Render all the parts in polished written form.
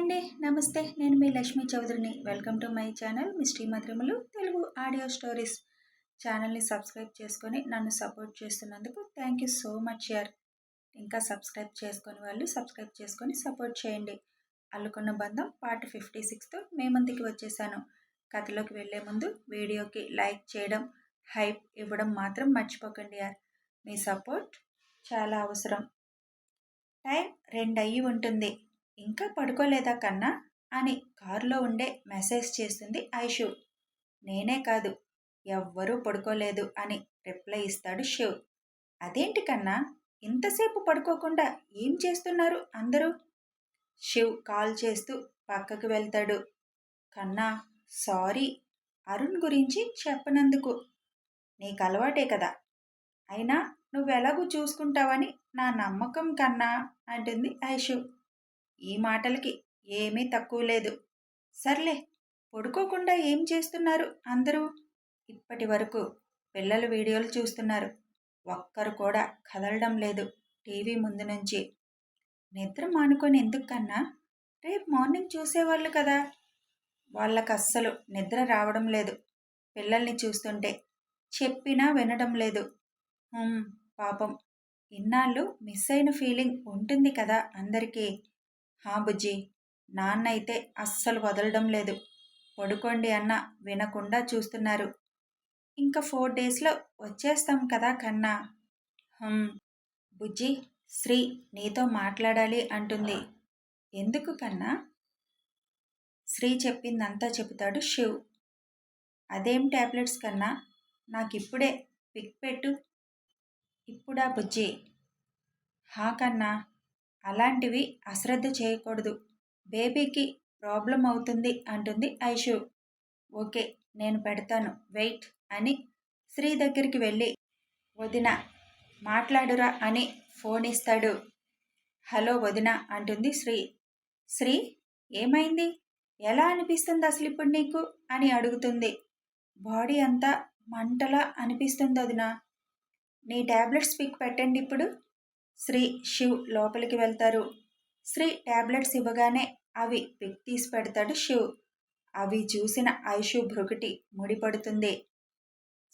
Hi అండి. నమస్తే. నేను మీ లక్ష్మీ చౌదరిని. Welcome to my channel mystery మధురిమలు తెలుగు ఆడియో స్టోరీస్. ఛానల్ని సబ్స్క్రైబ్ చేసుకొని నన్ను సపోర్ట్ చేస్తున్నందుకు థ్యాంక్ యూ సో మచ్ యార్. ఇంకా సబ్స్క్రైబ్ చేసుకొని వాళ్ళు సబ్స్క్రైబ్ చేసుకొని సపోర్ట్ చేయండి. అల్లుకున్న బంధం పార్ట్ 56తో మీ ముందుకి వచ్చేసాను. కథలోకి వెళ్లే ముందు వీడియోకి లైక్ చేయడం, హైప్ ఇవ్వడం మాత్రం మర్చిపోకండి యార్. మీ సపోర్ట్ చాలా అవసరం. టైం 2 అయ్యి ఉంటుంది. ఇంకా పడుకోలేదా కన్నా అని కారులో ఉండే మెసేజ్ చేస్తుంది ఐషు. నేనే కాదు, ఎవ్వరూ పడుకోలేదు అని రిప్లై ఇస్తాడు శివ్. అదేంటి కన్నా, ఇంతసేపు పడుకోకుండా ఏం చేస్తున్నారు అందరూ? శివ్ కాల్ చేస్తూ పక్కకు వెళ్తాడు. కన్నా, సారీ, అరుణ్ గురించి చెప్పనందుకు. నీకు అలవాటే కదా, అయినా నువ్వెలాగూ చూసుకుంటావని నా నమ్మకం కన్నా అంటుంది ఐషు. ఈ మాటలకి ఏమీ తక్కువ లేదు. సర్లే, పడుకోకుండా ఏం చేస్తున్నారు అందరూ? ఇప్పటి వరకు పిల్లల వీడియోలు చూస్తున్నారు. ఒక్కరు కూడా కదలడం లేదు టీవీ ముందు నుంచి. నిద్ర మానుకొని ఎందుకు కన్నా? రేపు మార్నింగ్ చూసేవాళ్ళు కదా. వాళ్ళకు అస్సలు నిద్ర రావడం లేదు పిల్లల్ని చూస్తుంటే. చెప్పినా వినడం లేదు. పాపం, ఇన్నాళ్ళు మిస్ అయిన ఫీలింగ్ ఉంటుంది కదా అందరికీ. బుజ్జి, నాన్న అయితే అస్సలు వదలడం లేదు. పడుకోండి అన్న వినకుండా చూస్తున్నారు. ఇంకా 4 డేస్లో వచ్చేస్తాం కదా కన్నా. బుజ్జి, శ్రీ నీతో మాట్లాడాలి అంటుంది. ఎందుకు కన్నా? శ్రీ చెప్పిందంతా చెబుతాడు శివ్. అదేం టాబ్లెట్స్ కన్నా, నాకిప్పుడే పిక్ పెట్టు. ఇప్పుడా బుజ్జి? కన్నా, అలాంటివి అశ్రద్ధ చేయకూడదు. బేబీకి ప్రాబ్లం అవుతుంది అంటుంది ఐషు. ఓకే, నేను పెడతాను, వెయిట్ అని శ్రీ దగ్గరికి వెళ్ళి, వదిన మాట్లాడురా అని ఫోన్ ఇస్తాడు. హలో వదిన అంటుంది శ్రీ. శ్రీ, ఏమైంది? ఎలా అనిపిస్తుంది అసలు ఇప్పుడు నీకు అని అడుగుతుంది. బాడీ అంతా మంటలా అనిపిస్తుంది వదిన. నీ టాబ్లెట్స్ పిక్ పెట్టండి ఇప్పుడు. శ్రీ, శివ్ లోపలికి వెళ్తారు. శ్రీ టాబ్లెట్స్ ఇవ్వగానే అవి పిక్ తీసి పెడతాడు శివ్. అవి చూసిన ఐషు భ్రుకుటి ముడిపడుతుంది.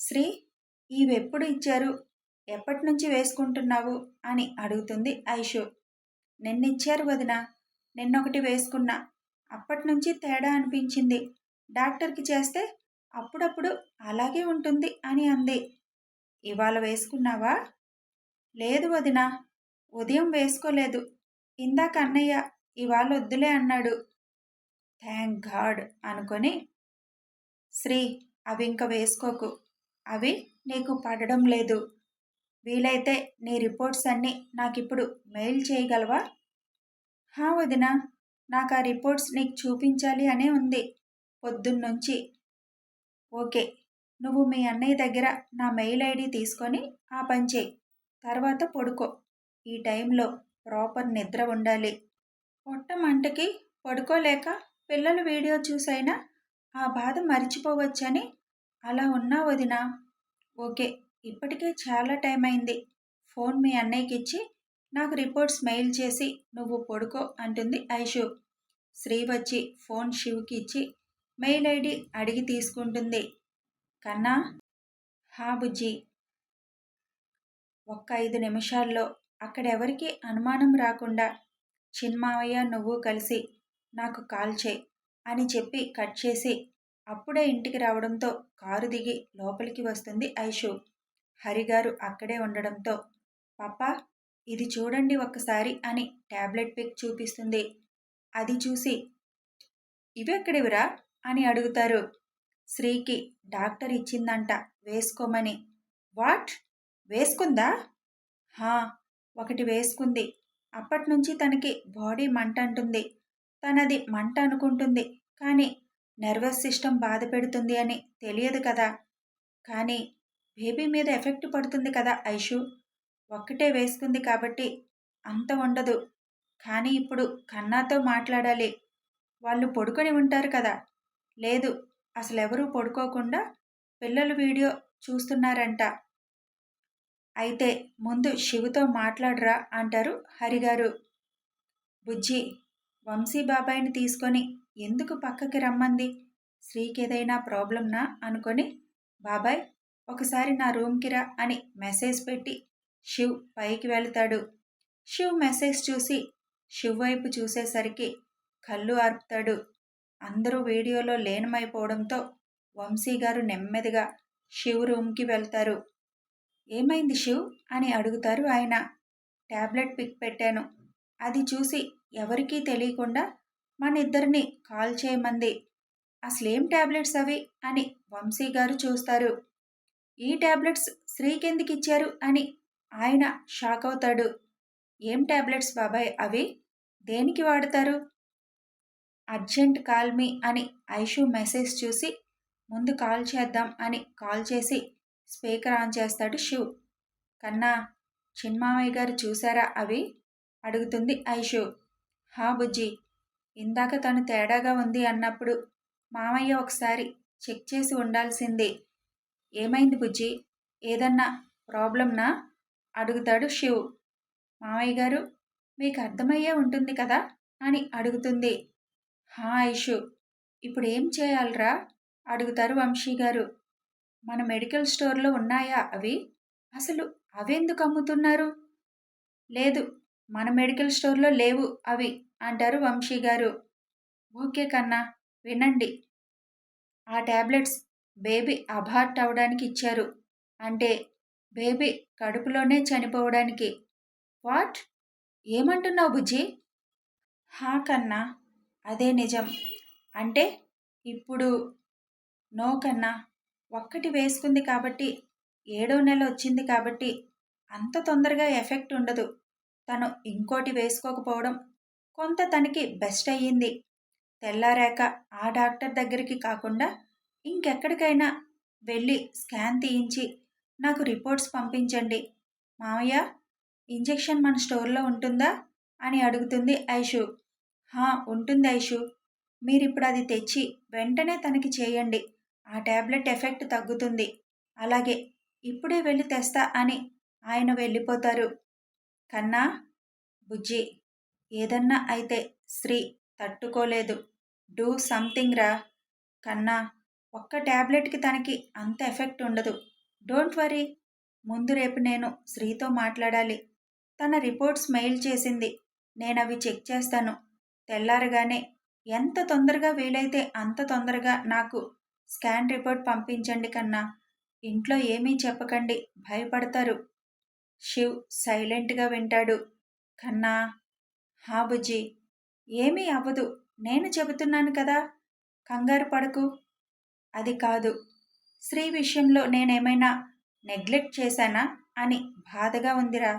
శ్రీ, ఇవెప్పుడు ఇచ్చారు? ఎప్పటి నుంచి వేసుకుంటున్నావు అని అడుగుతుంది ఐషు. నిన్నిచ్చారు వదిన, నిన్నొకటి వేసుకున్నా. అప్పటి నుంచి తేడా అనిపించింది. డాక్టర్కి చేస్తే అప్పుడప్పుడు అలాగే ఉంటుంది అని అంది. ఇవాళ వేసుకున్నావా? లేదు వదినా, ఉదయం వేసుకోలేదు. ఇందాక అన్నయ్య ఇవాళ వద్దులే అన్నాడు. థ్యాంక్ గాడ్ అనుకొని, శ్రీ అవి ఇంక వేసుకోకు, అవి నీకు పడడం లేదు. వీలైతే నీ రిపోర్ట్స్ అన్నీ నాకిప్పుడు మెయిల్ చేయగలవా? వదినా, నాకు ఆ రిపోర్ట్స్ నీకు చూపించాలి అనే ఉంది పొద్దున్నుంచి. ఓకే, నువ్వు మీ అన్నయ్య దగ్గర నా మెయిల్ ఐడి తీసుకొని ఆ పని చేయి. తర్వాత పడుకో. ఈ టైంలో ప్రాపర్ నిద్ర ఉండాలి. పొట్ట మంటకి పడుకోలేక పిల్లల వీడియో చూసైనా ఆ బాధ మర్చిపోవచ్చని అలా ఉన్నా వదినా. ఓకే, ఇప్పటికే చాలా టైం అయింది. ఫోన్ మీ అన్నయ్యకి ఇచ్చి నాకు రిపోర్ట్స్ మెయిల్ చేసి నువ్వు పడుకో అంటుంది ఐషు. శ్రీ వచ్చి ఫోన్ శివ్కి ఇచ్చి మెయిల్ ఐడి అడిగి తీసుకుంటుంది. కన్నా. బుజ్జి. ఒక్క 5 నిమిషాల్లో అక్కడెవరికి అనుమానం రాకుండా చిన్మావయ్య నువ్వు కలిసి నాకు కాల్ చేయి అని చెప్పి కట్ చేసి అప్పుడే ఇంటికి రావడంతో కారు దిగి లోపలికి వస్తుంది ఐషు. హరిగారు అక్కడే ఉండడంతో, పాపా ఇది చూడండి ఒక్కసారి అని టాబ్లెట్ పిక్ చూపిస్తుంది. అది చూసి, ఇవెక్కడివిరా అని అడుగుతారు. శ్రీకి డాక్టర్ ఇచ్చిందంట వేసుకోమని. వాట్, వేసుకుందా? ఒకటి వేసుకుంది. అప్పటినుంచి తనకి బాడీ మంట అంటుంది. తనది మంట అనుకుంటుంది, కానీ నర్వస్ సిస్టమ్ బాధ పెడుతుంది అని తెలియదు కదా. కానీ బేబీ మీద ఎఫెక్ట్ పడుతుంది కదా ఐషు. ఒక్కటే వేసుకుంది కాబట్టి అంత ఉండదు. కానీ ఇప్పుడు కన్నాతో మాట్లాడాలి. వాళ్ళు పడుకొని ఉంటారు కదా. లేదు, అసలెవరూ పడుకోకుండా పిల్లలు వీడియో చూస్తున్నారంట. అయితే ముందు శివుతో మాట్లాడరా అంటారు హరిగారు. బుజ్జి, వంశీ బాబాయిని తీసుకొని ఎందుకు పక్కకి రమ్మంది? శ్రీకేదైనా ప్రాబ్లంనా అనుకొని, బాబాయ్ ఒకసారి నా రూమ్కి రా అని మెసేజ్ పెట్టి శివ్ పైకి వెళ్తాడు. శివ్ మెసేజ్ చూసి శివ్ వైపు చూసేసరికి కళ్ళు ఆర్పుతాడు. అందరూ వీడియోలో లీనమైపోవడంతో వంశీ గారు నెమ్మదిగా శివ్ రూమ్కి వెళ్తారు. ఏమైంది శివ్ అని అడుగుతారు ఆయన. ట్యాబ్లెట్ పిక్ పెట్టాను, అది చూసి ఎవరికీ తెలియకుండా మన ఇద్దరిని కాల్ చేయమంది. అసలేం ట్యాబ్లెట్స్ అవి అని వంశీ గారు చూస్తారు. ఈ ట్యాబ్లెట్స్ శ్రీకెందుకు ఇచ్చారు అని ఆయన షాక్ అవుతాడు. ఏం ట్యాబ్లెట్స్ బాబాయ్ అవి? దేనికి వాడతారు? అర్జెంట్ కాల్ మీ అని ఐషు మెసేజ్ చూసి ముందు కాల్ చేద్దాం అని కాల్ చేసి స్పీకర్ ఆన్ చేస్తాడు శివ్. కన్నా, చిన్మామయ్య గారు చూసారా అవి? అడుగుతుంది ఐషు. హా బుజ్జి, ఇందాక తను తేడాగా ఉంది అన్నప్పుడు మామయ్య ఒకసారి చెక్ చేసి ఉండాల్సింది. ఏమైంది బుజ్జి, ఏదన్నా ప్రాబ్లంనా అడుగుతాడు శివ్. మామయ్య గారు మీకు అర్థమయ్యే ఉంటుంది కదా అని అడుగుతుంది. హా ఐషు, ఇప్పుడు ఏం చేయాలరా అడుగుతారు వంశీ గారు. మన మెడికల్ స్టోర్లో ఉన్నాయా అవి? అసలు అవెందుకు అమ్ముతున్నారు? లేదు, మన మెడికల్ స్టోర్లో లేవు అవి అంటారు వంశీ గారు. ఓకే కన్నా, వినండి. ఆ ట్యాబ్లెట్స్ బేబీ అబార్ట్ అవడానికి ఇచ్చారు. అంటే బేబీ కడుపులోనే చనిపోవడానికి. వాట్? ఏమంటున్నావు బుజ్జి? హా కన్నా, అదే నిజం. అంటే ఇప్పుడు నో కన్నా, ఒక్కటి వేసుకుంది కాబట్టి 7వ నెల వచ్చింది కాబట్టి అంత తొందరగా ఎఫెక్ట్ ఉండదు. తను ఇంకోటి వేసుకోకపోవడం కొంత తనకి బెస్ట్ అయ్యింది. తెల్లారాక ఆ డాక్టర్ దగ్గరికి కాకుండా ఇంకెక్కడికైనా వెళ్ళి స్కాన్ తీయించి నాకు రిపోర్ట్స్ పంపించండి. మామయ్య, ఇంజెక్షన్ మన స్టోర్లో ఉంటుందా అని అడుగుతుంది ఐషు. హా, ఉంటుంది ఐషు. మీరిప్పుడు అది తెచ్చి వెంటనే తనకి చేయండి. ఆ ట్యాబ్లెట్ ఎఫెక్ట్ తగ్గుతుంది. అలాగే, ఇప్పుడే వెళ్ళి తెస్తా అని ఆయన వెళ్ళిపోతారు. కన్నా, బుజ్జి, ఏదన్నా అయితే శ్రీ తట్టుకోలేదు. డూ సంథింగ్ రా. కన్నా, ఒక్క ట్యాబ్లెట్కి తనకి అంత ఎఫెక్ట్ ఉండదు. Don't worry. ముందు రేపు నేను శ్రీతో మాట్లాడాలి. తన రిపోర్ట్స్ మెయిల్ చేసింది. నేను అవి చెక్ చేస్తాను. తెల్లారగానే ఎంత తొందరగా వీలైతే అంత తొందరగా నాకు స్కాన్ రిపోర్ట్ పంపించండి కన్నా. ఇంట్లో ఏమీ చెప్పకండి, భయపడతారు. శివ్ సైలెంట్గా వింటాడు. కన్నా, హా బుజ్జి, ఏమీ అవ్వదు, నేను చెబుతున్నాను కదా, కంగారు పడకు. అది కాదు, శ్రీ విషయంలో నేనేమైనా నెగ్లెక్ట్ చేశానా అని బాధగా ఉందిరా.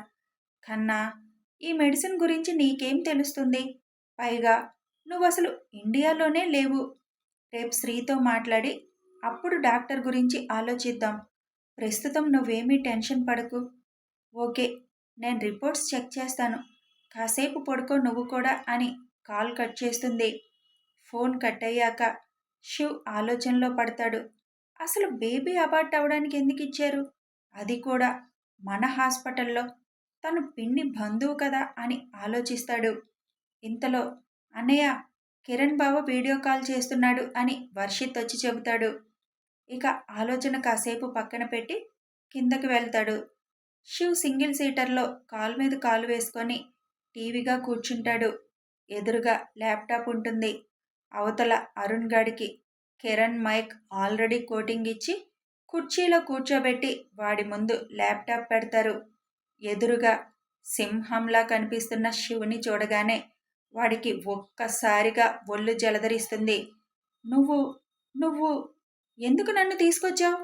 కన్నా, ఈ మెడిసిన్ గురించి నీకేం తెలుస్తుంది? పైగా నువ్వు అసలు ఇండియాలోనే లేవు. రేపు శ్రీతో మాట్లాడి అప్పుడు డాక్టర్ గురించి ఆలోచిద్దాం. ప్రస్తుతం నువ్వేమీ టెన్షన్ పడకు. ఓకే, నేను రిపోర్ట్స్ చెక్ చేస్తాను. కాసేపు పడుకో నువ్వు కూడా అని కాల్ కట్ చేస్తుంది. ఫోన్ కట్ అయ్యాక శివ్ ఆలోచనలో పడతాడు. అసలు బేబీ అబార్ట్ అవ్వడానికి ఎందుకు ఇచ్చారు? అది కూడా మన హాస్పిటల్లో. తను పిన్ని బంధువు కదా అని ఆలోచిస్తాడు. ఇంతలో అన్నయ్య, కిరణ్ బావ వీడియో కాల్ చేస్తున్నాడు అని వర్షిత్ వచ్చి చెబుతాడు. ఇక ఆలోచన కాసేపు పక్కన పెట్టి కిందకి వెళ్తాడు. శివ్ సింగిల్ సీటర్లో కాలు మీద కాలు వేసుకొని టీవీగా కూర్చుంటాడు. ఎదురుగా ల్యాప్టాప్ ఉంటుంది. అవతల అరుణ్ గడికి కిరణ్ మైక్ ఆల్రెడీ కోటింగ్ ఇచ్చి కుర్చీలో కూర్చోబెట్టి వాడి ముందు ల్యాప్టాప్ పెడతారు. ఎదురుగా సింహంలా కనిపిస్తున్న శివుని చూడగానే వాడికి ఒక్కసారిగా ఒళ్ళు జలధరిస్తుంది. నువ్వు నువ్వు ఎందుకు నన్ను తీసుకొచ్చావు?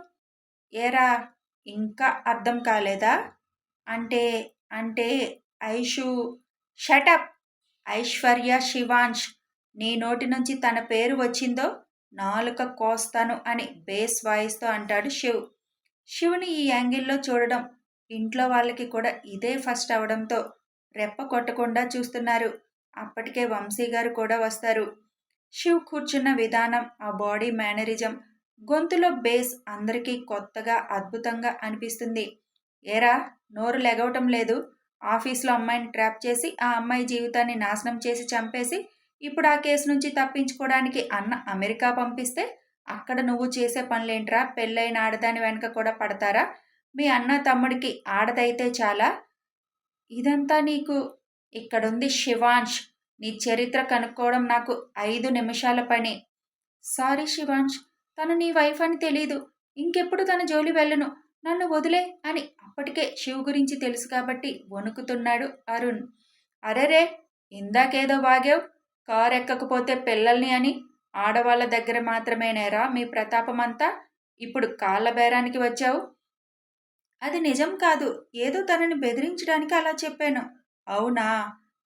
ఏరా, ఇంకా అర్థం కాలేదా? అంటే అంటే ఐషు. షటప్. ఐశ్వర్య శివాంష్. నీ నోటి నుంచి తన పేరు వచ్చిందో నాలుక కోస్తాను అని బేస్ వాయిస్తో అంటాడు శివ్. శివుని ఈ యాంగిల్లో చూడడం ఇంట్లో వాళ్ళకి కూడా ఇదే ఫస్ట్ అవడంతో రెప్ప కొట్టకుండా చూస్తున్నారు. అప్పటికే వంశీ గారు కూడా వస్తారు. శివ్ కూర్చున్న విధానం, ఆ బాడీ మేనరిజం, గొంతులో బేస్ అందరికీ కొత్తగా అద్భుతంగా అనిపిస్తుంది. ఏరా, నోరు లెగవటం లేదు? ఆఫీస్లో అమ్మాయిని ట్రాప్ చేసి ఆ అమ్మాయి జీవితాన్ని నాశనం చేసి చంపేసి ఇప్పుడు ఆ కేసు నుంచి తప్పించుకోవడానికి అన్న అమెరికా పంపిస్తే అక్కడ నువ్వు చేసే పనులేంట్రా? పెళ్ళైన ఆడదాని వెనక కూడా పడతారా? మీ అన్న తమ్ముడికి ఆడదైతే చాలా. ఇదంతా నీకు ఇక్కడుంది శివాంష్. నీ చరిత్ర కనుక్కోవడం నాకు 5 నిమిషాల పని. సారీ శివాంష్, తను నీ వైఫ్ అని తెలీదు. ఇంకెప్పుడు తన జోలి వెళ్ళను. నన్ను వదిలే అని అప్పటికే శివ్ గురించి తెలుసు కాబట్టి వణుకుతున్నాడు అరుణ్. అరెరే, ఇందాకేదో వాగావ్, కారు ఎక్కకపోతే పిల్లల్ని అని. ఆడవాళ్ళ దగ్గర మాత్రమేనేరా మీ ప్రతాపమంతా? ఇప్పుడు కాళ్ళ బేరానికి వచ్చావు. అది నిజం కాదు. ఏదో తనని బెదిరించడానికి అలా చెప్పాను. అవునా?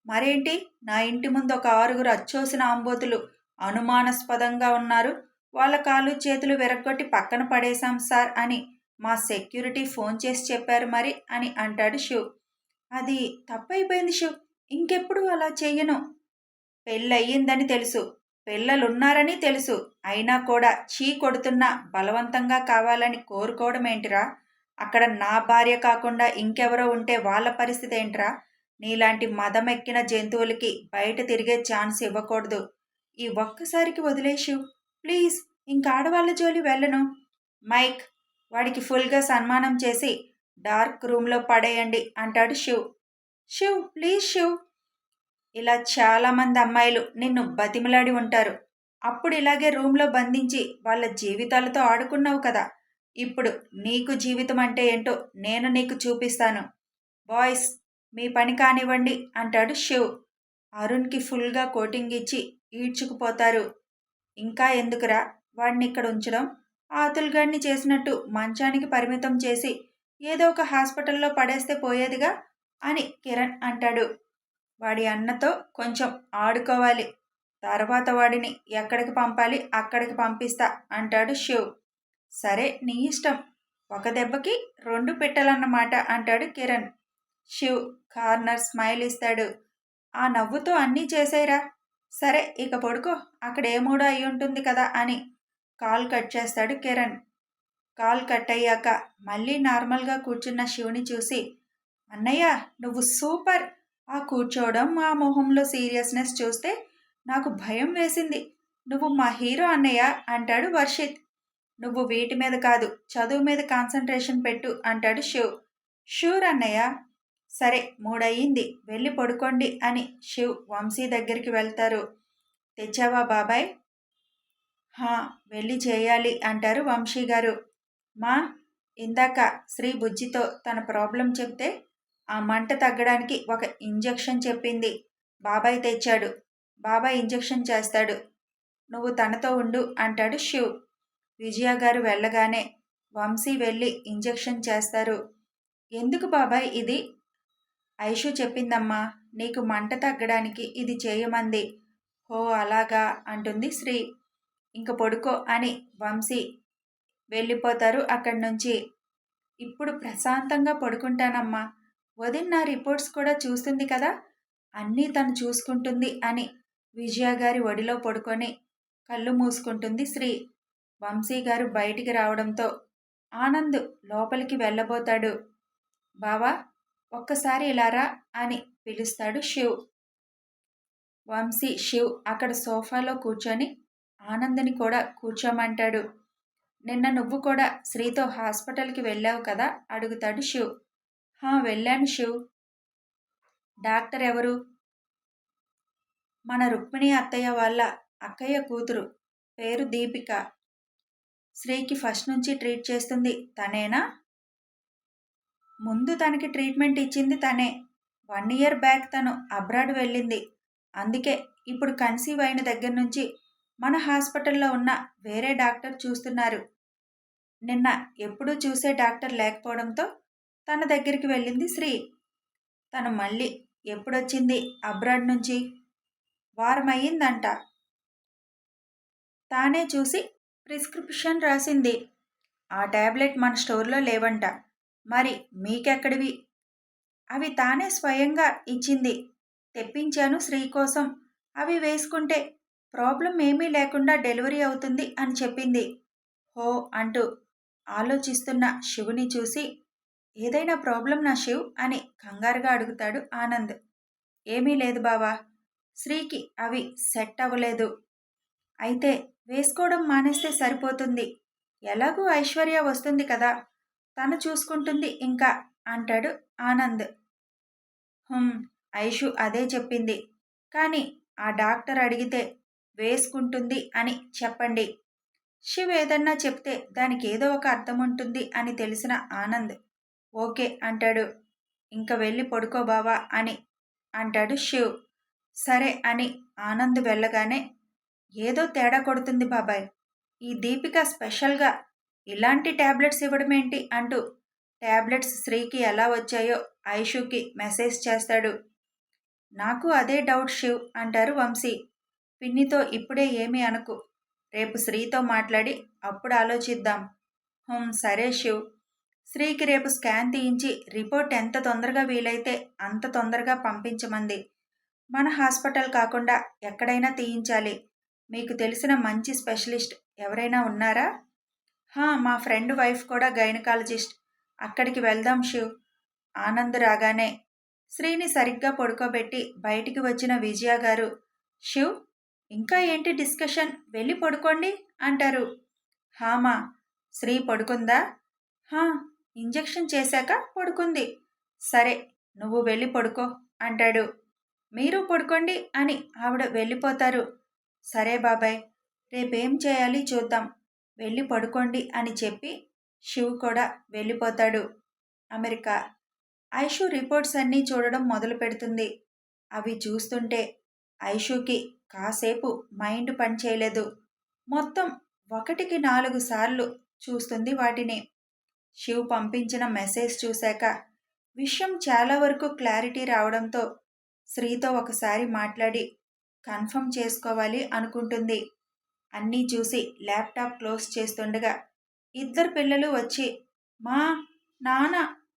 మరేంటి? నా ఇంటి ముందు ఒక 6 అచ్చోసిన ఆంబోతులు అనుమానాస్పదంగా ఉన్నారు. వాళ్ళ కాళ్ళు చేతులు విరగ్గొట్టి పక్కన పడేశాం సార్ అని మా సెక్యూరిటీ ఫోన్ చేసి చెప్పారు మరి అని అంటాడు శివ్. అది తప్పైపోయింది శివ్. ఇంకెప్పుడు అలా చెయ్యను. పెళ్ళయిందని తెలుసు, పిల్లలున్నారని తెలుసు. అయినా కూడా చీ కొడుతున్నా బలవంతంగా కావాలని కోరుకోవడం ఏంటిరా? అక్కడ నా భార్య కాకుండా ఇంకెవరో ఉంటే వాళ్ళ పరిస్థితి ఏంట్రా? నీలాంటి మదమెక్కిన జంతువులకి బయట తిరిగే ఛాన్స్ ఇవ్వకూడదు. ఈ ఒక్కసారికి వదిలేషు ప్లీజ్. ఇంక ఆడవాళ్ళ జోలి వెళ్ళను. మైక్, వాడికి ఫుల్గా సన్మానం చేసి డార్క్ రూమ్లో పడేయండి అంటాడు శివ్. శివ్ ప్లీజ్ శివ్. ఇలా చాలామంది అమ్మాయిలు నిన్ను బతిమలాడి ఉంటారు. అప్పుడు ఇలాగే రూమ్లో బంధించి వాళ్ళ జీవితాలతో ఆడుకున్నావు కదా. ఇప్పుడు నీకు జీవితం అంటే ఏంటో నేను నీకు చూపిస్తాను. బాయ్స్, మీ పని కానివ్వండి అంటాడు శివ్. అరుణ్కి ఫుల్గా కోటింగ్ ఇచ్చి ఈడ్చుకుపోతారు. ఇంకా ఎందుకురా వాడిని ఇక్కడ ఉంచడం? ఆతుల్గాడిని చేసినట్టు మంచానికి పరిమితం చేసి ఏదో ఒక హాస్పిటల్లో పడేస్తే పోయేదిగా అని కిరణ్ అంటాడు. వాడి అన్నతో కొంచెం ఆడుకోవాలి, తర్వాత వాడిని ఎక్కడికి పంపాలి అక్కడికి పంపిస్తా అంటాడు శివ్. సరే నీ ఇష్టం, ఒక దెబ్బకి 2 పెట్టాలన్నమాట అంటాడు కిరణ్. శివ్ కార్నర్ స్మైల్ ఇస్తాడు. ఆ నవ్వుతో అన్నీ చేసేరా. సరే ఇక పడుకో, అక్కడ ఏ మూడో అయి ఉంటుంది కదా అని కాల్ కట్ చేస్తాడు కిరణ్. కాల్ కట్ అయ్యాక మళ్ళీ నార్మల్గా కూర్చున్న శివుని చూసి, అన్నయ్య నువ్వు సూపర్. ఆ కూర్చోవడం, ఆ మొహంలో సీరియస్నెస్ చూస్తే నాకు భయం వేసింది. నువ్వు మా హీరో అన్నయ్య అంటాడు వర్షిత్. నువ్వు వీటి మీద కాదు, చదువు మీద కాన్సన్ట్రేషన్ పెట్టు అంటాడు శివ్. షూర్ అన్నయ్య. సరే 3 అయ్యింది, వెళ్ళి పడుకోండి అని శివ్ వంశీ దగ్గరికి వెళ్తారు. తెచ్చావా బాబాయ్? హా, వెళ్ళి చేయాలి అంటారు వంశీ గారు. మా, ఇందాక శ్రీ బుజ్జితో తన ప్రాబ్లం చెప్తే ఆ మంట తగ్గడానికి ఒక ఇంజెక్షన్ చెప్పింది. బాబాయ్ తెచ్చాడు. బాబాయ్ ఇంజెక్షన్ చేస్తాడు. నువ్వు తనతో ఉండు అంటాడు శివ్. విజయ గారు వెళ్ళగానే వంశీ వెళ్ళి ఇంజెక్షన్ చేస్తారు. ఎందుకు బాబాయ్ ఇది? ఐషు చెప్పిందమ్మా, నీకు మంట తగ్గడానికి ఇది చేయమంది. హో అలాగా అంటుంది శ్రీ. ఇంక పడుకో అని వంశీ వెళ్ళిపోతారు అక్కడి నుంచి. ఇప్పుడు ప్రశాంతంగా పడుకుంటానమ్మా. వదిన నా రిపోర్ట్స్ కూడా చూస్తుంది కదా, అన్నీ తను చూసుకుంటుంది అని విజయ గారి ఒడిలో పడుకొని కళ్ళు మూసుకుంటుంది శ్రీ. వంశీ గారు బయటికి రావడంతో ఆనంద్ లోపలికి వెళ్ళబోతాడు. బావా, ఒక్కసారి ఇలారా అని పిలుస్తాడు శివ్. వంశీ శివ్ అక్కడ సోఫాలో కూర్చొని ఆనంద్ని కూడా కూర్చోమంటాడు. నిన్న నువ్వు కూడా శ్రీతో హాస్పిటల్కి వెళ్ళావు కదా అడుగుతాడు శివ్. వెళ్ళాను శివ్. డాక్టర్ ఎవరు? మన రుక్మిణి అత్తయ్య వాళ్ళ అక్కయ్య కూతురు, పేరు దీపిక. శ్రీకి ఫస్ట్ నుంచి ట్రీట్ చేస్తుంది తనేనా? ముందు తనకి ట్రీట్మెంట్ ఇచ్చింది తనే. 1 ఇయర్ బ్యాక్ తను అబ్రాడ్ వెళ్ళింది. అందుకే ఇప్పుడు కన్సీవ్ అయిన దగ్గర నుంచి మన హాస్పిటల్లో ఉన్న వేరే డాక్టర్ చూస్తున్నారు. నిన్న ఎప్పుడూ చూసే డాక్టర్ లేకపోవడంతో తన దగ్గరికి వెళ్ళింది శ్రీ. తను మళ్ళీ ఎప్పుడొచ్చింది అబ్రాడ్ నుంచి? వారం అయ్యిందంట. తానే చూసి ప్రిస్క్రిప్షన్ రాసింది. ఆ ట్యాబ్లెట్ మన స్టోర్లో లేవంట. మరి మీకెక్కడివి? అవి తానే స్వయంగా ఇచ్చింది. తెప్పించాను శ్రీ కోసం. అవి వేసుకుంటే ప్రాబ్లం ఏమీ లేకుండా డెలివరీ అవుతుంది అని చెప్పింది. హో అంటూ ఆలోచిస్తున్న శివుని చూసి, ఏదైనా ప్రాబ్లం నా శివ్ అని కంగారుగా అడుగుతాడు ఆనంద్. ఏమీ లేదు బావా, శ్రీకి అవి సెట్ అవ్వలేదు. అయితే వేసుకోవడం మానేస్తే సరిపోతుంది. ఎలాగూ ఐశ్వర్య వస్తుంది కదా, తను చూసుకుంటుంది ఇంకా అంటాడు ఆనంద్. ఐషు అదే చెప్పింది. కానీ ఆ డాక్టర్ అడిగితే వేసుకుంటుంది అని చెప్పండి. శివ్ ఏదన్నా చెప్తే దానికి ఏదో ఒక అర్థం ఉంటుంది అని తెలిసిన ఆనంద్ ఓకే అంటాడు. ఇంక వెళ్ళి పడుకో బావా అని అంటాడు శివ్. సరే అని ఆనంద్ వెళ్ళగానే ఏదో తేడా కొడుతుంది బాబాయ్. ఈ దీపిక స్పెషల్గా ఇలాంటి ట్యాబ్లెట్స్ ఇవ్వడమేంటి అంటూ ట్యాబ్లెట్స్ శ్రీకి ఎలా వచ్చాయో ఐషుకి మెసేజ్ చేస్తాడు. నాకు అదే డౌట్ శివ్ అంటారు వంశీ. పిన్నితో ఇప్పుడే ఏమీ అనకు, రేపు శ్రీతో మాట్లాడి అప్పుడు ఆలోచిద్దాం. సరే శివ్. శ్రీకి రేపు స్కాన్ తీయించి రిపోర్ట్ ఎంత తొందరగా వీలైతే అంత తొందరగా పంపించమంది. మన హాస్పిటల్ కాకుండా ఎక్కడైనా తీయించాలి. మీకు తెలిసిన మంచి స్పెషలిస్ట్ ఎవరైనా ఉన్నారా? మా ఫ్రెండ్ వైఫ్ కూడా గైనకాలజిస్ట్. అక్కడికి వెళ్దాం శివ్. ఆనంద్ రాగానే శ్రీని సరిగ్గా పడుకోబెట్టి బయటికి వచ్చిన విజయ గారు, శివ్ ఇంకా ఏంటి డిస్కషన్, వెళ్ళి పడుకోండి అంటారు. హామా, శ్రీ పడుకుందా? హా, ఇంజెక్షన్ చేశాక పడుకుంది. సరే, నువ్వు వెళ్ళి పడుకో అంటాడు. మీరు పడుకోండి అని ఆవిడ వెళ్ళిపోతారు. సరే బాబాయ్, రేపేం చేయాలి చూద్దాం, వెళ్ళి పడుకోండి అని చెప్పి శివ్ కూడా వెళ్ళిపోతాడు. అమెరికా. ఐషు రిపోర్ట్స్ అన్నీ చూడడం మొదలు పెడుతుంది. అవి చూస్తుంటే ఐషుకి కాసేపు మైండ్ పనిచేయలేదు. మొత్తం 1కి 4 సార్లు చూస్తుంది వాటిని. శివ్ పంపించిన మెసేజ్ చూశాక విషయం చాలా వరకు క్లారిటీ రావడంతో శ్రీతో ఒకసారి మాట్లాడి కన్ఫర్మ్ చేసుకోవాలి అనుకుంటుంది. అన్నీ చూసి ల్యాప్టాప్ క్లోజ్ చేస్తుండగా ఇద్దరు పిల్లలు వచ్చి మా నాన్న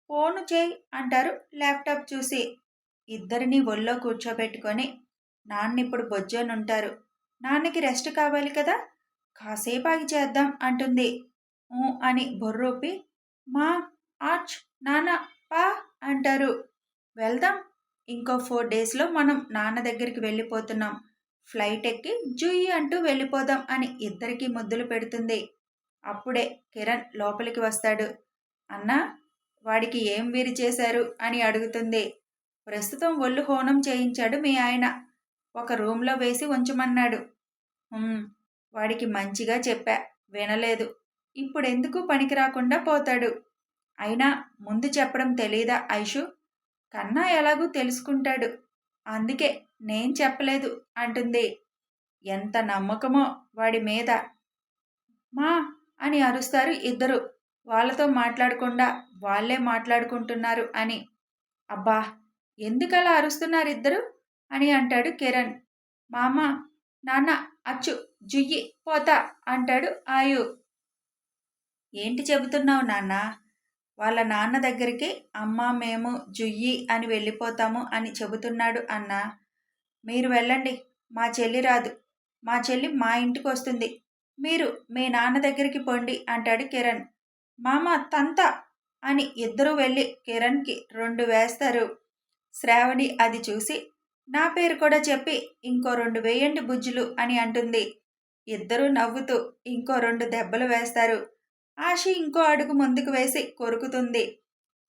ఫోను చేయి అంటారు ల్యాప్టాప్ చూసి. ఇద్దరిని ఒళ్ళో కూర్చోబెట్టుకొని నాన్నిప్పుడు బొజ్జోనుంటారు, నాన్నకి రెస్ట్ కావాలి కదా, కాసేపు ఆగి చేద్దాం అంటుంది. అని బొర్రూపి మా ఆచ్ నాన్న పా అంటారు. వెళ్దాం, ఇంకో 4 డేస్లో మనం నాన్న దగ్గరికి వెళ్ళిపోతున్నాం. ఫ్లైట్ ఎక్కి జుయ్యి అంటూ వెళ్ళిపోదాం అని ఇద్దరికీ ముద్దులు పెడుతుంది. అప్పుడే కిరణ్ లోపలికి వస్తాడు. అన్నా, వాడికి ఏం వీరి చేశారు అని అడుగుతుంది. ప్రస్తుతం ఒళ్ళు హోనం చేయించాడు మీ ఆయన, ఒక రూమ్లో వేసి ఉంచమన్నాడు. వాడికి మంచిగా చెప్పా, వినలేదు. ఇప్పుడెందుకు పనికి రాకుండా పోతాడు. అయినా ముందు చెప్పడం తెలీదా ఐషు? కన్నా ఎలాగూ తెలుసుకుంటాడు, అందుకే నేను చెప్పలేదు అంటుంది. ఎంత నమ్మకమో వాడి మీద. మా అని అరుస్తారు ఇద్దరు, వాళ్ళతో మాట్లాడకుండా వాళ్ళే మాట్లాడుకుంటున్నారు అని. అబ్బా, ఎందుకలా అరుస్తున్నారు ఇద్దరు అని అంటాడు కిరణ్. మామ, నాన్న అచ్చు జుయ్యి పోతా అంటాడు ఆయు. ఏంటి చెబుతున్నావు నాన్న? వాళ్ళ నాన్న దగ్గరికి అమ్మ మేము జుయ్యి అని వెళ్ళిపోతాము అని చెబుతున్నాడు అన్నా. మీరు వెళ్ళండి, మా చెల్లి రాదు, మా చెల్లి మా ఇంటికి వస్తుంది, మీరు మీ నాన్న దగ్గరికి పొండి అంటాడు కిరణ్. మామ తంత అని ఇద్దరూ వెళ్ళి కిరణ్కి 2 వేస్తారు. శ్రావణి అది చూసి నా పేరు కూడా చెప్పి ఇంకో 2 వేయండి బుజ్జులు అని అంటుంది. ఇద్దరూ నవ్వుతూ ఇంకో 2 దెబ్బలు వేస్తారు. ఆశి ఇంకో అడుగు ముందుకు వేసి కొరుకుతుంది.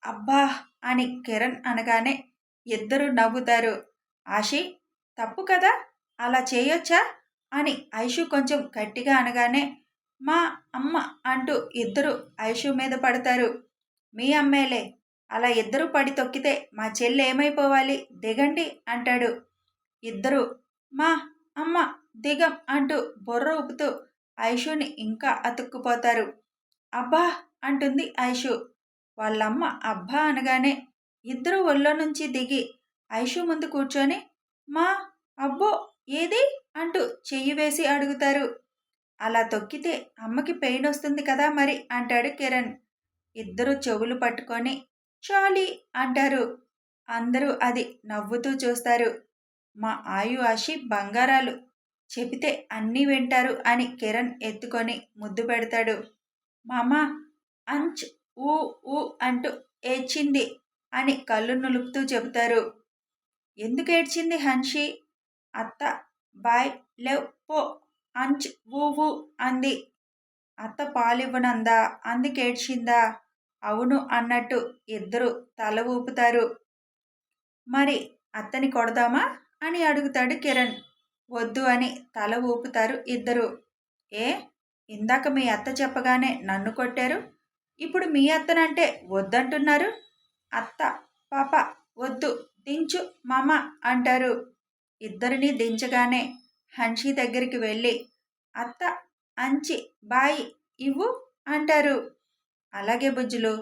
అబ్బా అని కిరణ్ అనగానే ఇద్దరూ నవ్వుతారు. ఆశి, తప్పు కదా, అలా చేయొచ్చా అని ఐషు కొంచెం గట్టిగా అనగానే మా అమ్మ అంటూ ఇద్దరు ఐషు మీద పడతారు. మీ అమ్మేలే, అలా ఇద్దరు పడి తొక్కితే మా చెల్లి ఏమైపోవాలి, దిగండి అంటాడు. ఇద్దరు మా అమ్మ దిగం అంటూ బొర్ర ఊపుతూ ఐషుని ఇంకా అతుక్కుపోతారు. అబ్బా అంటుంది ఐషు. వాళ్ళమ్మ అబ్బా అనగానే ఇద్దరు ఒళ్ళో నుంచి దిగి ఐషు ముందు కూర్చొని మా అబ్బో ఏది అంటూ చెయ్యి వేసి అడుగుతారు. అలా తొక్కితే అమ్మకి పెయిన్ వస్తుంది కదా మరి అంటాడు కిరణ్. ఇద్దరు చెవులు పట్టుకొని చాలీ అంటారు. అందరూ అది నవ్వుతూ చూస్తారు. మా ఆయు ఆశి బంగారాలు, చెబితే అన్నీ వింటారు అని కిరణ్ ఎత్తుకొని ముద్దు పెడతాడు. మామా అంచ్ ఊ ఊ అంటూ ఏడ్చింది అని కళ్ళు నులుపుతూ చెబుతారు. ఎందుకు ఏడ్చింది హన్షి? అత్త బాయ్ లేవ్ పో అంచ్ ఊ అంది. అత్త పాలివ్వనందా అందుకేడ్చిందా? అవును అన్నట్టు ఇద్దరు తల ఊపుతారు. మరి అత్తని కొడదామా అని అడుగుతాడు కిరణ్. వద్దు అని తల ఊపుతారు ఇద్దరు. ఏ ఇందాక మీ అత్త చెప్పగానే నన్ను కొట్టారు, ఇప్పుడు మీ అత్తనంటే వద్దంటున్నారు? అత్త పాప వద్దు దించు మామ అంటారు. ఇద్దరిని దించగానే హన్షి దగ్గరికి వెళ్ళి అత్త అంచి బాయి ఇవ్వు అంటారు. అలాగే బుజ్జులు,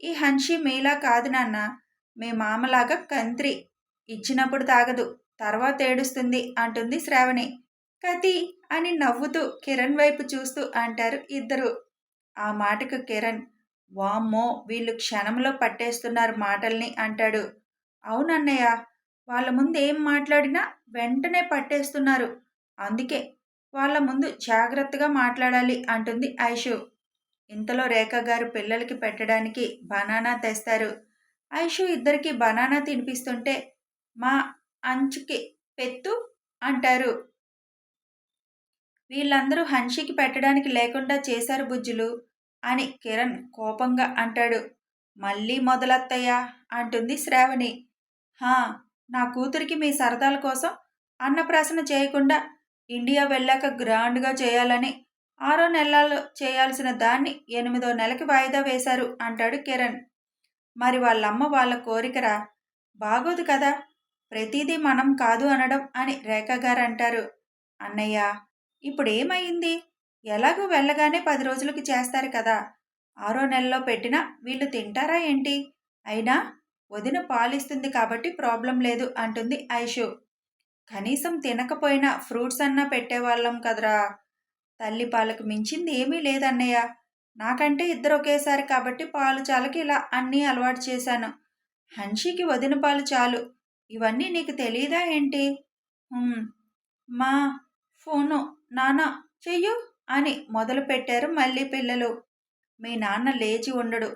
ఈ హన్షి మీలా కాదు నాన్న, మీ మామలాగా కంత్రి, ఇచ్చినప్పుడు తాగదు, తర్వాత ఏడుస్తుంది అంటుంది శ్రావణి. కతి అని నవ్వుతూ కిరణ్ వైపు చూస్తూ అంటారు ఇద్దరు. ఆ మాటకు కిరణ్ వామ్మో వీళ్ళు క్షణంలో పట్టేస్తున్నారు మాటల్ని అంటాడు. అవునన్నయ్య, వాళ్ళ ముందు ఏం మాట్లాడినా వెంటనే పట్టేస్తున్నారు, అందుకే వాళ్ళ ముందు జాగ్రత్తగా మాట్లాడాలి అంటుంది ఐషు. ఇంతలో రేఖ గారు పిల్లలకి పెట్టడానికి బనానా తెస్తారు. ఐషు ఇద్దరికి బనానా తినిపిస్తుంటే మా అంచుకి పెత్తు అంటారు. వీళ్ళందరూ హన్షికి పెట్టడానికి లేకుండా చేశారు బుజ్జులు అని కిరణ్ కోపంగా అంటాడు. మళ్ళీ మొదలత్తయ్యా అంటుంది శ్రావణి. హా, నా కూతురికి మీ సరదాల కోసం అన్నప్రాసన చేయకుండా ఇండియా వెళ్ళాక గ్రాండ్గా చేయాలని 6వ నెలలో చేయాల్సిన దాన్ని 8వ నెలకి వాయిదా వేశారు అంటాడు కిరణ్. మరి వాళ్ళమ్మ వాళ్ళ కోరికరా, బాగోదు కదా ప్రతిదీ మనం కాదు అనడం అని రేఖ గారు అంటారు. అన్నయ్య, ఇప్పుడేమైంది, ఎలాగూ వెళ్ళగానే 10 రోజులకి చేస్తారు కదా, 6వ నెలలో పెట్టినా వీళ్ళు తింటారా ఏంటి? అయినా వదిన పాలిస్తుంది కాబట్టి ప్రాబ్లం లేదు అంటుంది ఐషు. కనీసం తినకపోయినా ఫ్రూట్స్ అన్నా పెట్టేవాళ్ళం కదరా. తల్లి పాలకు మించింది ఏమీ లేదన్నయ్య, నాకంటే ఇద్దరు ఒకేసారి కాబట్టి పాలు చాలకి ఇలా అన్నీ అలవాటు చేశాను. హన్షికి వదిన పాలు చాలు, ఇవన్నీ నీకు తెలీదా ఏంటి? మా ఫోను నాన్న చెయ్యు అని మొదలుపెట్టారు మళ్ళీ పిల్లలు. మీ నాన్న లేచి ఉండడు,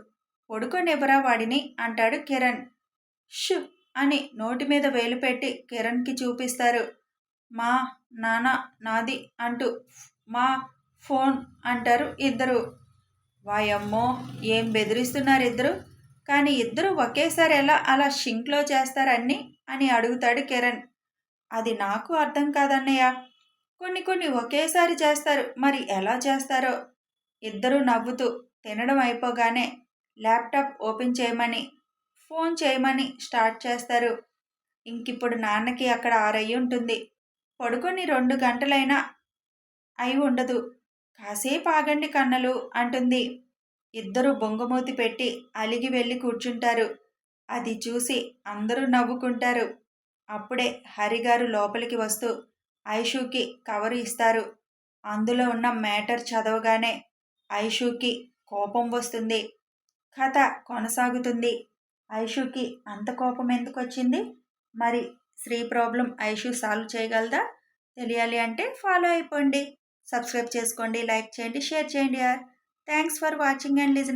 పడుకోనివ్వరా వాడిని అంటాడు కిరణ్. షు అని నోటి మీద వేలు పెట్టి కిరణ్కి చూపిస్తారు. మా నాన్న నాది అంటూ మా ఫోన్ అంటారు ఇద్దరు. వాయమ్మో, ఏం బెదిరిస్తున్నారు ఇద్దరు, కానీ ఇద్దరు ఒకేసారి ఎలా అలా షింక్లో చేస్తారన్నీ అని అడుగుతాడు కిరణ్. అది నాకు అర్థం కాదన్నయ్య, కొన్ని ఒకేసారి చేస్తారు, మరి ఎలా చేస్తారో. ఇద్దరూ నవ్వుతూ తినడం అయిపోగానే ల్యాప్టాప్ ఓపెన్ చేయమని ఫోన్ చేయమని స్టార్ట్ చేస్తారు. ఇంకిప్పుడు నాన్నకి అక్కడ 6 అయి ఉంటుంది, పడుకొని 2 గంటలైనా అయి ఉండదు, కాసేపు ఆగండి కన్నలు అంటుంది. ఇద్దరు బొంగమూతి పెట్టి అలిగి వెళ్ళి కూర్చుంటారు. అది చూసి అందరూ నవ్వుకుంటారు. అప్పుడే హరిగారు లోపలికి వస్తూ ఐషుకి కవరు ఇస్తారు. అందులో ఉన్న మ్యాటర్ చదవగానే ఐషుకి కోపం వస్తుంది. కథ కొనసాగుతుంది. ఐషుకి అంత కోపం ఎందుకు వచ్చింది? మరి శ్రీ ప్రాబ్లం ఐషు సాల్వ్ చేయగలదా? తెలియాలి అంటే ఫాలో అయిపోండి, సబ్స్క్రైబ్ చేసుకోండి, లైక్ చేయండి, షేర్ చేయండి. Thanks for watching and listening.